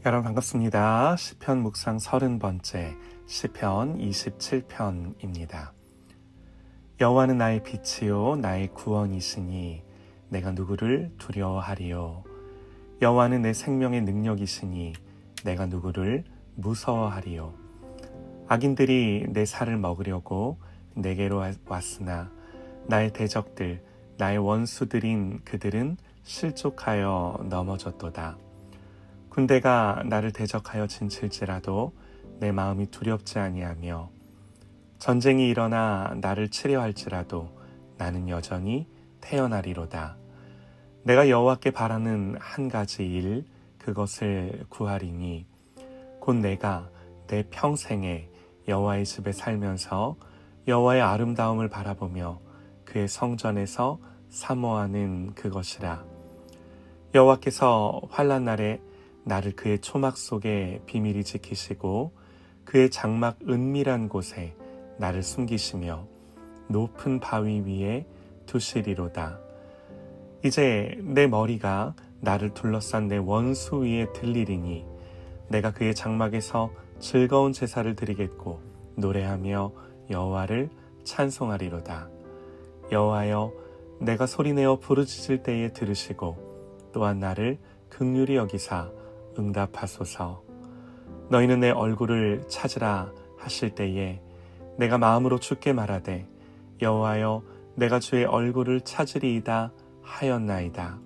여러분 반갑습니다. 시편 묵상 30번째 시편 27편입니다. 여호와는 나의 빛이요 나의 구원이시니 내가 누구를 두려워하리요. 여호와는 내 생명의 능력이시니 내가 누구를 무서워하리요. 악인들이 내 살을 먹으려고 내게로 왔으나 나의 대적들 나의 원수들인 그들은 실족하여 넘어졌도다. 군대가 나를 대적하여 진칠지라도 내 마음이 두렵지 아니하며 전쟁이 일어나 나를 치려 할지라도 나는 여전히 태어나리로다. 내가 여호와께 바라는 한 가지 일 그것을 구하리니 곧 내가 내 평생에 여호와의 집에 살면서 여호와의 아름다움을 바라보며 그의 성전에서 사모하는 그것이라. 여호와께서 환난 날에 나를 그의 초막 속에 비밀히 지키시고 그의 장막 은밀한 곳에 나를 숨기시며 높은 바위 위에 두시리로다. 이제 내 머리가 나를 둘러싼 내 원수 위에 들리리니 내가 그의 장막에서 즐거운 제사를 드리겠고 노래하며 여호와를 찬송하리로다. 여호와여, 내가 소리내어 부르짖을 때에 들으시고 또한 나를 긍휼히 여기사 응답하소서. 너희는 내 얼굴을 찾으라 하실 때에 내가 마음으로 주께 말하되 여호와여, 내가 주의 얼굴을 찾으리이다 하였나이다.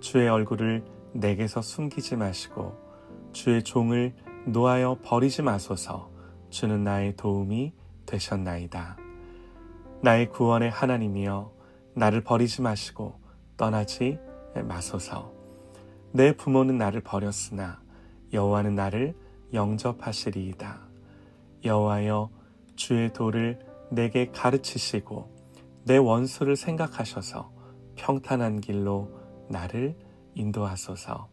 주의 얼굴을 내게서 숨기지 마시고 주의 종을 노하여 버리지 마소서. 주는 나의 도움이 되셨나이다. 나의 구원의 하나님이여, 나를 버리지 마시고 떠나지 마소서. 내 부모는 나를 버렸으나 여호와는 나를 영접하시리이다. 여호와여, 주의 도를 내게 가르치시고 내 원수를 생각하셔서 평탄한 길로 나를 인도하소서.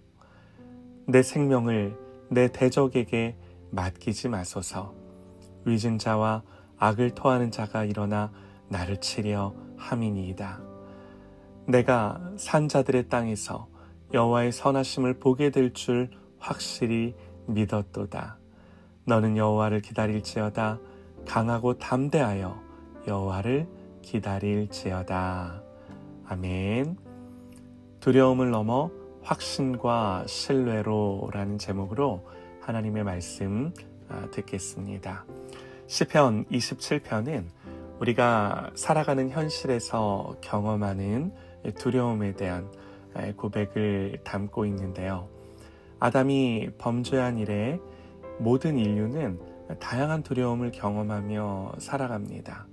내 생명을 내 대적에게 맡기지 마소서. 위증자와 악을 토하는 자가 일어나 나를 치려 함이니이다. 내가 산자들의 땅에서 여호와의 선하심을 보게 될 줄 확실히 믿었도다. 너는 여호와를 기다릴지어다. 강하고 담대하여 여호와를 기다릴지어다. 아멘. 두려움을 넘어 확신과 신뢰로라는 제목으로 하나님의 말씀 듣겠습니다. 시편 27편은 우리가 살아가는 현실에서 경험하는 두려움에 대한 고백을 담고 있는데요. 아담이 범죄한 이래 모든 인류는 다양한 두려움을 경험하며 살아갑니다.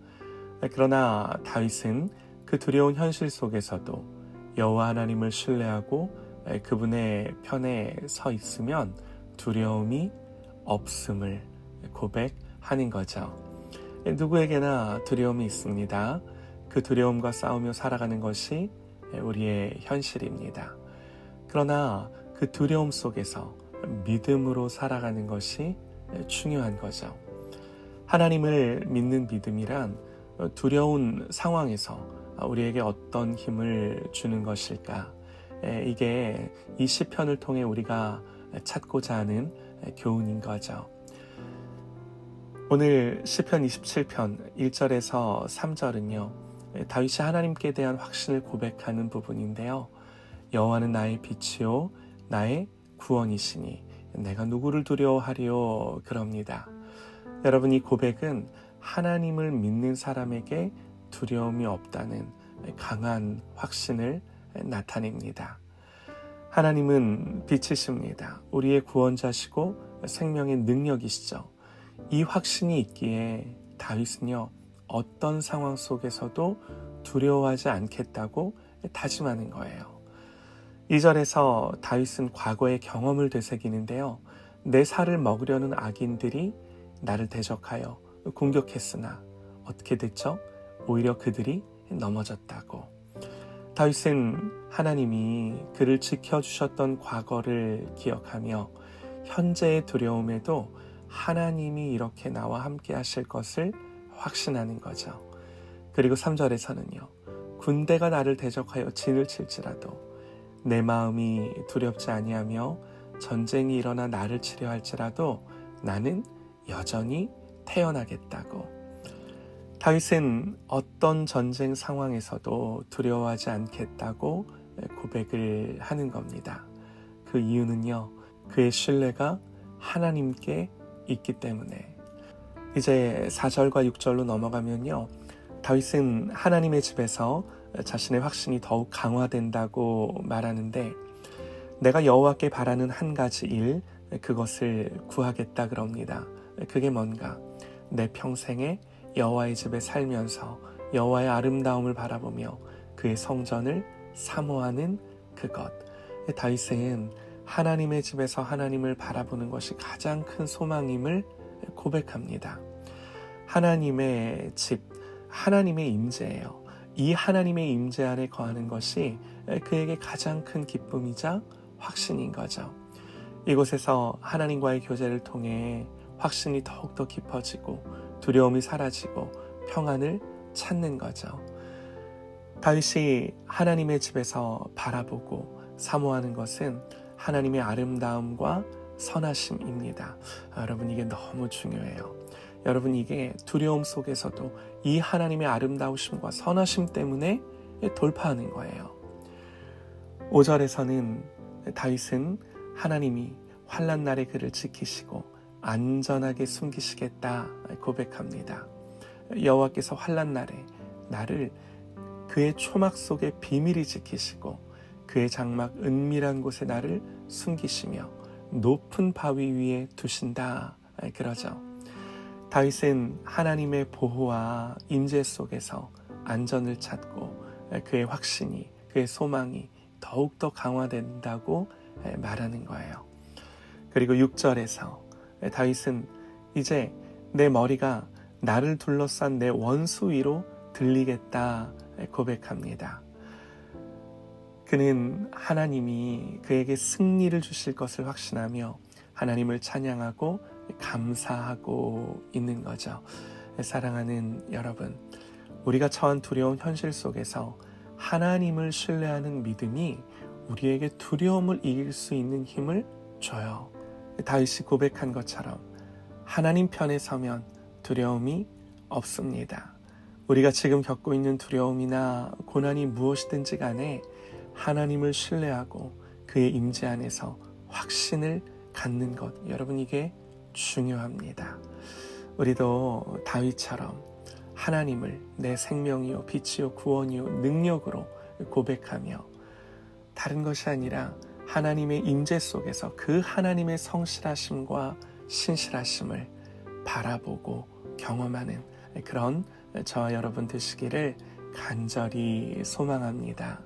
그러나 다윗은 그 두려운 현실 속에서도 여호와 하나님을 신뢰하고 그분의 편에 서 있으면 두려움이 없음을 고백하는 거죠. 누구에게나 두려움이 있습니다. 그 두려움과 싸우며 살아가는 것이 우리의 현실입니다. 그러나 그 두려움 속에서 믿음으로 살아가는 것이 중요한 거죠. 하나님을 믿는 믿음이란 두려운 상황에서 우리에게 어떤 힘을 주는 것일까? 이게 이 시편을 통해 우리가 찾고자 하는 교훈인 거죠. 오늘 시편 27편 1절에서 3절은요. 다윗이 하나님께 대한 확신을 고백하는 부분인데요. 여호와는 나의 빛이요 나의 구원이시니 내가 누구를 두려워하리요 그럽니다. 여러분, 이 고백은 하나님을 믿는 사람에게 두려움이 없다는 강한 확신을 나타냅니다. 하나님은 빛이십니다. 우리의 구원자시고 생명의 능력이시죠. 이 확신이 있기에 다윗은요, 어떤 상황 속에서도 두려워하지 않겠다고 다짐하는 거예요. 2절에서 다윗은 과거의 경험을 되새기는데요. 내 살을 먹으려는 악인들이 나를 대적하여 공격했으나 어떻게 됐죠? 오히려 그들이 넘어졌다고. 다윗은 하나님이 그를 지켜주셨던 과거를 기억하며 현재의 두려움에도 하나님이 이렇게 나와 함께 하실 것을 확신하는 거죠. 그리고 3절에서는요. 군대가 나를 대적하여 진을 칠지라도 내 마음이 두렵지 아니하며 전쟁이 일어나 나를 치려 할지라도 나는 여전히 태어나겠다고. 다윗은 어떤 전쟁 상황에서도 두려워하지 않겠다고 고백을 하는 겁니다. 그 이유는요, 그의 신뢰가 하나님께 있기 때문에. 이제 4절과 6절로 넘어가면요, 다윗은 하나님의 집에서 자신의 확신이 더욱 강화된다고 말하는데, 내가 여호와께 바라는 한 가지 일, 그것을 구하겠다 그럽니다. 그게 뭔가? 내 평생에 여호와의 집에 살면서 여호와의 아름다움을 바라보며 그의 성전을 사모하는 그것. 다윗은 하나님의 집에서 하나님을 바라보는 것이 가장 큰 소망임을 고백합니다. 하나님의 집, 하나님의 임재예요. 이 하나님의 임재 안에 거하는 것이 그에게 가장 큰 기쁨이자 확신인 거죠. 이곳에서 하나님과의 교제를 통해 확신이 더욱더 깊어지고 두려움이 사라지고 평안을 찾는 거죠. 다윗이 하나님의 집에서 바라보고 사모하는 것은 하나님의 아름다움과 선하심입니다. 여러분, 이게 너무 중요해요. 여러분, 이게 두려움 속에서도 이 하나님의 아름다우심과 선하심 때문에 돌파하는 거예요. 5절에서는 다윗은 하나님이 환난 날에 그를 지키시고 안전하게 숨기시겠다 고백합니다. 여호와께서 환난 날에 나를 그의 초막 속에 비밀히 지키시고 그의 장막 은밀한 곳에 나를 숨기시며 높은 바위 위에 두신다 그러죠. 다윗은 하나님의 보호와 임재 속에서 안전을 찾고 그의 확신이, 그의 소망이 더욱더 강화된다고 말하는 거예요. 그리고 6절에서 다윗은 이제 내 머리가 나를 둘러싼 내 원수 위로 들리겠다 고백합니다. 그는 하나님이 그에게 승리를 주실 것을 확신하며 하나님을 찬양하고 감사하고 있는 거죠. 사랑하는 여러분, 우리가 처한 두려운 현실 속에서 하나님을 신뢰하는 믿음이 우리에게 두려움을 이길 수 있는 힘을 줘요. 다윗이 고백한 것처럼 하나님 편에 서면 두려움이 없습니다. 우리가 지금 겪고 있는 두려움이나 고난이 무엇이든지 간에 하나님을 신뢰하고 그의 임재 안에서 확신을 갖는 것, 여러분, 이게 중요합니다. 우리도 다윗처럼 하나님을 내 생명이요 빛이요 구원이요 능력으로 고백하며 다른 것이 아니라 하나님의 임재 속에서 그 하나님의 성실하심과 신실하심을 바라보고 경험하는 그런 저와 여러분 되시기를 간절히 소망합니다.